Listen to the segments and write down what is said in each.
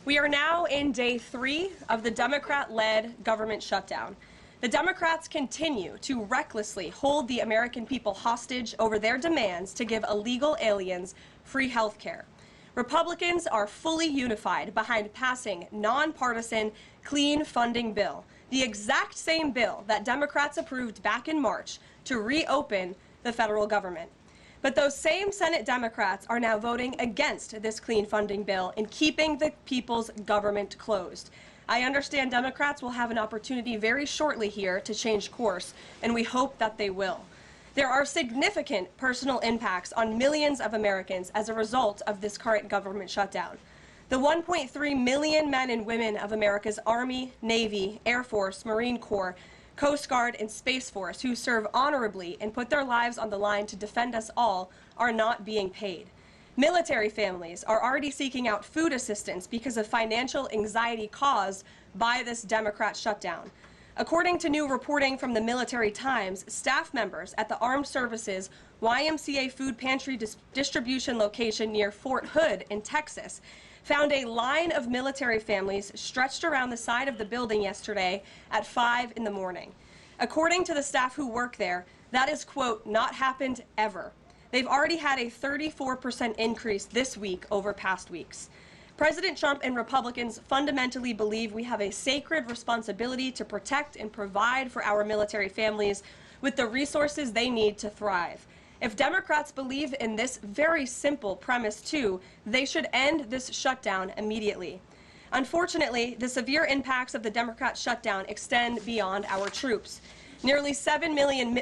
We are now in day 3 of the Democrat-led government shutdown. The Democrats continue to recklessly hold the American people hostage over their demands to give illegal aliens free health care. Republicans are fully unified behind passing nonpartisan clean funding bill, the exact same bill that Democrats approved back in March to reopen the federal government. But those same Senate Democrats are now voting against this clean funding bill and keeping the people's government closed. I understand Democrats will have an opportunity very shortly here to change course, and we hope that they will. There are significant personal impacts on millions of Americans as a result of this current government shutdown. The 1.3 million men and women of America's Army, Navy, Air Force, Marine Corps, Coast Guard, and Space Force who serve honorably and put their lives on the line to defend us all are not being paid. Military families are already seeking out food assistance because of financial anxiety caused by this Democrat shutdown. According to new reporting from the Military Times, staff members at the Armed Services YMCA food pantry distribution location near Fort Hood in Texas found a line of military families stretched around the side of the building yesterday at 5 in the morning. According to the staff who work there, that is, quote, not happened ever. They've already had a 34% increase this week over past weeks. President Trump and Republicans fundamentally believe we have a sacred responsibility to protect and provide for our military families with the resources they need to thrive. If Democrats believe in this very simple premise too, they should end this shutdown immediately. Unfortunately, the severe impacts of the Democrat shutdown extend beyond our troops. Nearly 7 million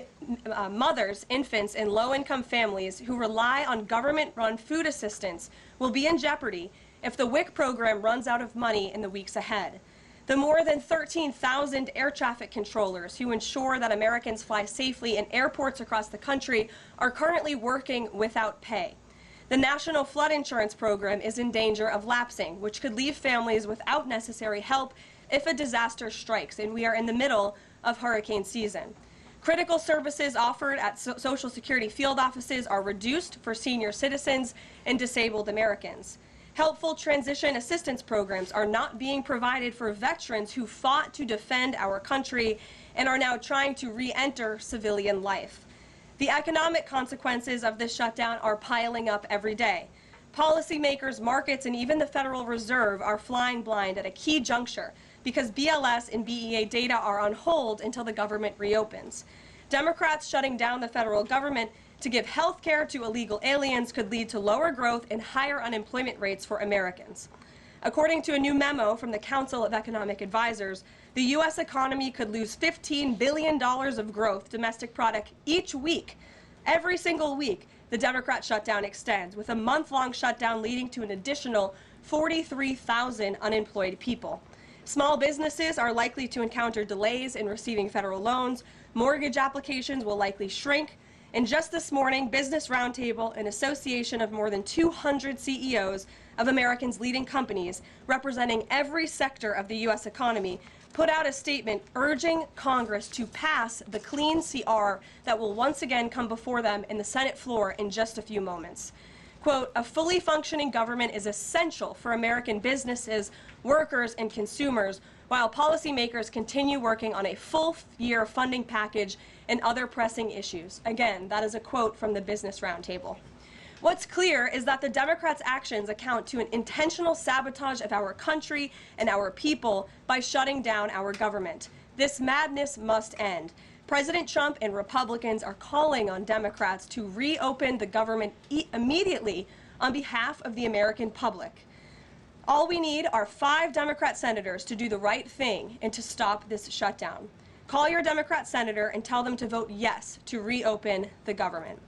mothers, infants, and low-income families who rely on government-run food assistance will be in jeopardy if the WIC program runs out of money in the weeks ahead. The more than 13,000 air traffic controllers who ensure that Americans fly safely in airports across the country are currently working without pay. The National Flood Insurance Program is in danger of lapsing, which could leave families without necessary help if a disaster strikes, and we are in the middle of hurricane season. Critical services offered at Social Security field offices are reduced for senior citizens and disabled Americans. Helpful transition assistance programs are not being provided for veterans who fought to defend our country and are now trying to re-enter civilian life. The economic consequences of this shutdown are piling up every day. Policymakers, markets, and even the Federal Reserve are flying blind at a key juncture because BLS and BEA data are on hold until the government reopens. Democrats shutting down the federal government to give health care to illegal aliens could lead to lower growth and higher unemployment rates for Americans. According to a new memo from the Council of Economic Advisors, the U.S. economy could lose $15 billion of growth domestic product each week. Every single week, the Democrat shutdown extends, with a month-long shutdown leading to an additional 43,000 unemployed people. Small businesses are likely to encounter delays in receiving federal loans. Mortgage applications will likely shrink. And just this morning, Business Roundtable, an association of more than 200 CEOs of Americans' leading companies representing every sector of the U.S. economy, put out a statement urging Congress to pass the clean CR that will once again come before them in the Senate floor in just a few moments. Quote, a fully functioning government is essential for American businesses, workers, and consumers, while policymakers continue working on a full-year funding package and other pressing issues. Again, that is a quote from the Business Roundtable. What's clear is that the Democrats' actions account to an intentional sabotage of our country and our people by shutting down our government. This madness must end. President Trump and Republicans are calling on Democrats to reopen the government immediately on behalf of the American public. All we need are 5 Democrat senators to do the right thing and to stop this shutdown. Call your Democrat senator and tell them to vote yes to reopen the government.